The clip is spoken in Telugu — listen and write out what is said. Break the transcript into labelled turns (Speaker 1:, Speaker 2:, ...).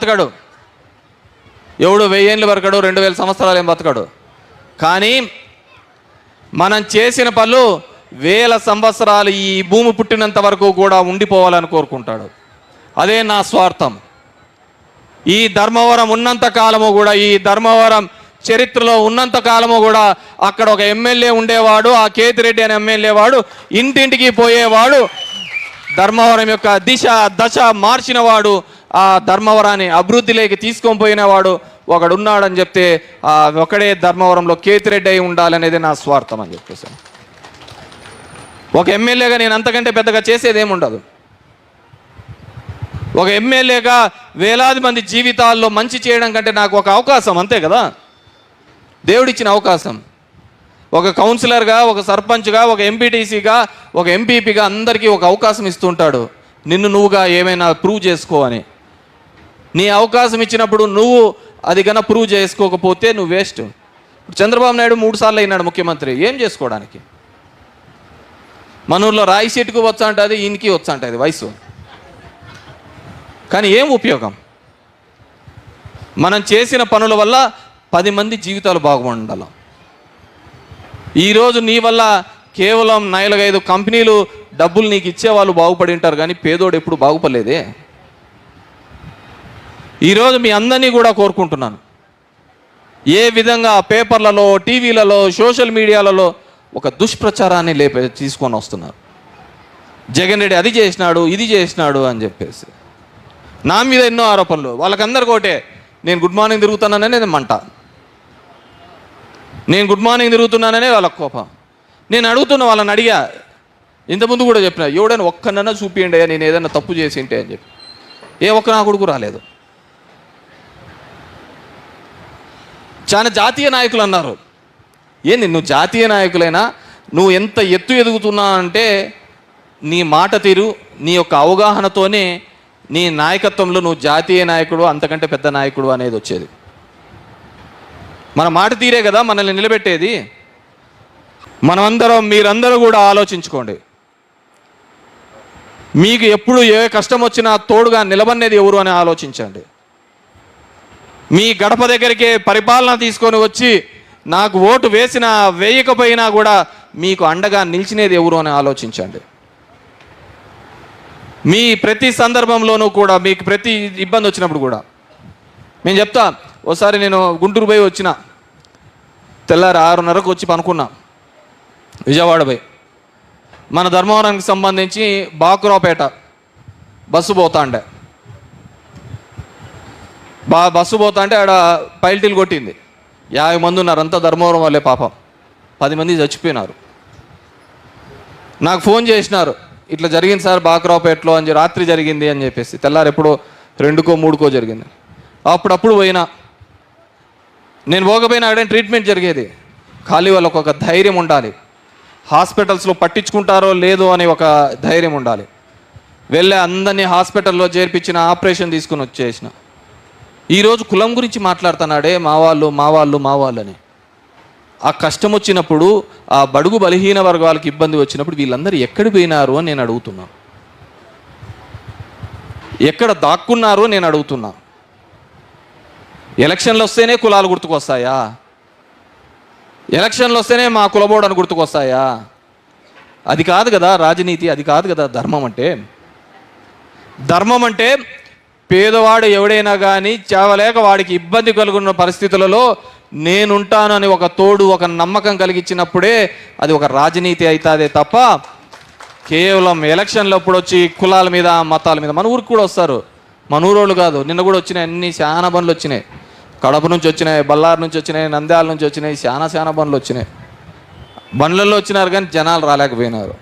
Speaker 1: బతకడు, ఎవడు 1000 ఏళ్ళు బతకడు, 2000 సంవత్సరాలు ఏం బతకడు. కానీ మనం చేసిన పనులు 1000 సంవత్సరాలు ఈ భూమి పుట్టినంత వరకు కూడా ఉండిపోవాలని కోరుకుంటాడు. అదే నా స్వార్థం. ఈ ధర్మవరం ఉన్నంత కాలము కూడా, ఈ ధర్మవరం చరిత్రలో ఉన్నంత కాలము కూడా అక్కడ ఒక ఎమ్మెల్యే ఉండేవాడు. ఆ కేతిరెడ్డి అనే ఎమ్మెల్యే వాడు ఇంటింటికి పోయేవాడు, ధర్మవరం యొక్క దిశ దశ మార్చినవాడు, ఆ ధర్మవరాన్ని అభివృద్ధిలోకి తీసుకొని పోయినవాడు ఒకడున్నాడని చెప్తే ఆ ఒకడే ధర్మవరంలో కేతిరెడ్డి అయి ఉండాలనేది నా స్వార్థం అని చెప్పేసి. ఒక ఎమ్మెల్యేగా నేను అంతకంటే పెద్దగా చేసేది ఏముండదు. ఒక ఎమ్మెల్యేగా వేలాది మంది జీవితాల్లో మంచి చేయడం కంటే నాకు ఒక అవకాశం, అంతే కదా, దేవుడిచ్చిన అవకాశం. ఒక కౌన్సిలర్గా, ఒక సర్పంచ్గా, ఒక ఎంపీటీసీగా, ఒక ఎంపీపీగా అందరికీ ఒక అవకాశం ఇస్తుంటాడు, నిన్ను నువ్వుగా ఏమైనా ప్రూవ్ చేసుకో అని. నీ అవకాశం ఇచ్చినప్పుడు నువ్వు అది కన్నా ప్రూవ్ చేసుకోకపోతే నువ్వు వేస్ట్. ఇప్పుడు చంద్రబాబు నాయుడు 3 సార్లు అయినాడు ముఖ్యమంత్రి, ఏం చేసుకోవడానికి? మన ఊర్లో రాయి చెట్టుకు వచ్చా ఉంటుంది, ఈయనకి వచ్చా ఉంటుంది వయసు, కానీ ఏం ఉపయోగం? మనం చేసిన పనుల వల్ల 10 మంది జీవితాలు బాగుండాలి. ఈరోజు నీ వల్ల కేవలం 4-5 కంపెనీలు డబ్బులు నీకు ఇచ్చేవాళ్ళు బాగుపడి ఉంటారు, కానీ పేదోడు ఎప్పుడు బాగుపడలేదే. ఈరోజు మీ అందరినీ కూడా కోరుకుంటున్నాను, ఏ విధంగా పేపర్లలో, టీవీలలో, సోషల్ మీడియాలలో ఒక దుష్ప్రచారాన్ని తీసుకొని వస్తున్నారు. జగన్ రెడ్డి అది చేసినాడు, ఇది చేసినాడు అని చెప్పేసి నా మీద ఎన్నో ఆరోపణలు. వాళ్ళకందరికీ ఒకటే, నేను గుడ్ మార్నింగ్ తిరుగుతున్నాననే మంట, నేను గుడ్ మార్నింగ్ తిరుగుతున్నాననే వాళ్ళకి కోపం. నేను అడుగుతున్న వాళ్ళని అడిగా, ఇంతకుముందు కూడా చెప్పిన, ఎవడైనా ఒక్కనన్నా చూపియండి నేను ఏదైనా తప్పు చేసి ఉంటే అని చెప్పి. ఏ ఒక్క నా కొడుకు రాలేదు. చాలా జాతీయ నాయకులు అన్నారు, ఏంది నువ్వు జాతీయ నాయకులైనా నువ్వు ఎంత ఎత్తు ఎదుగుతున్నా అంటే నీ మాట తీరు, నీ యొక్క అవగాహనతోనే నీ నాయకత్వంలో నువ్వు జాతీయ నాయకుడు, అంతకంటే పెద్ద నాయకుడు అనేది వచ్చేది. మన మాట తీరే కదా మనల్ని నిలబెట్టేది. మనమందరం, మీరందరూ కూడా ఆలోచించుకోండి, మీకు ఎప్పుడు ఏ కష్టం వచ్చినా తోడుగా నిలబడినది ఎవరు అని ఆలోచించండి. మీ గడప దగ్గరికే పరిపాలన తీసుకొని వచ్చి నాకు ఓటు వేసినా వేయకపోయినా కూడా మీకు అండగా నిలిచినది ఎవరు అని ఆలోచించండి. మీ ప్రతి సందర్భంలోనూ కూడా, మీకు ప్రతి ఇబ్బంది వచ్చినప్పుడు కూడా నేను చెప్తా. ఒకసారి నేను గుంటూరు పోయి వచ్చిన, తెల్లారి 6:30కు వచ్చి పనుకున్నా విజయవాడ పోయి. మన ధర్మవరానికి సంబంధించి బాకురావుపేట బస్సు పోతాండే, బస్సు పోతాంటే ఆడ పైల్టీలు కొట్టింది. 50 మంది ఉన్నారు, అంతా ధర్మవరం వాళ్ళే. పాపం 10 మంది చచ్చిపోయినారు. నాకు ఫోన్ చేసినారు, ఇట్లా జరిగింది సార్ బాకురావుపేటలో అని, రాత్రి జరిగింది అని చెప్పేసి. తెల్లారు ఎప్పుడో 2కో 3కో జరిగింది. అప్పుడప్పుడు పోయినా, నేను పోకపోయినా ఆడే ట్రీట్మెంట్ జరిగేది. ఖాళీ వాళ్ళకు ఒక ధైర్యం ఉండాలి, హాస్పిటల్స్లో పట్టించుకుంటారో లేదో అని ఒక ధైర్యం ఉండాలి. వెళ్ళే అందరినీ హాస్పిటల్లో చేర్పించిన, ఆపరేషన్ తీసుకుని వచ్చేసిన. ఈరోజు కులం గురించి మాట్లాడుతున్నాడే, మా వాళ్ళు మా వాళ్ళు మా వాళ్ళు అని. ఆ కష్టం వచ్చినప్పుడు, ఆ బడుగు బలహీన వర్గాలకు ఇబ్బంది వచ్చినప్పుడు వీళ్ళందరూ ఎక్కడ పోయినారు అని నేను అడుగుతున్నా, ఎక్కడ దాక్కున్నారు నేను అడుగుతున్నా. ఎలక్షన్లు వస్తేనే కులాలు గుర్తుకొస్తాయా? ఎలక్షన్లు వస్తేనే మా కులబోడని గుర్తుకొస్తాయా? అది కాదు కదా రాజనీతి, అది కాదు కదా ధర్మం అంటే. ధర్మం అంటే పేదవాడు ఎవడైనా కానీ చావలేక వాడికి ఇబ్బంది కలుగున్న పరిస్థితులలో నేనుంటానని ఒక తోడు, ఒక నమ్మకం కలిగించినప్పుడే అది ఒక రాజనీతి అవుతుందే తప్ప కేవలం ఎలక్షన్లప్పుడు వచ్చి కులాల మీద, మతాల మీద. మన ఊరికి కూడా వస్తారు, మన ఊరోళ్ళు కాదు, నిన్న కూడా వచ్చినాయి, అన్ని చాలా బండ్లు వచ్చినాయి. కడప నుంచి వచ్చినాయి, బళ్ళారి నుంచి వచ్చినాయి, నంద్యాల నుంచి వచ్చినాయి, చాలా బండ్లు వచ్చినాయి. బండ్లలో వచ్చినారు కానీ జనాలు రాలేకపోయినారు.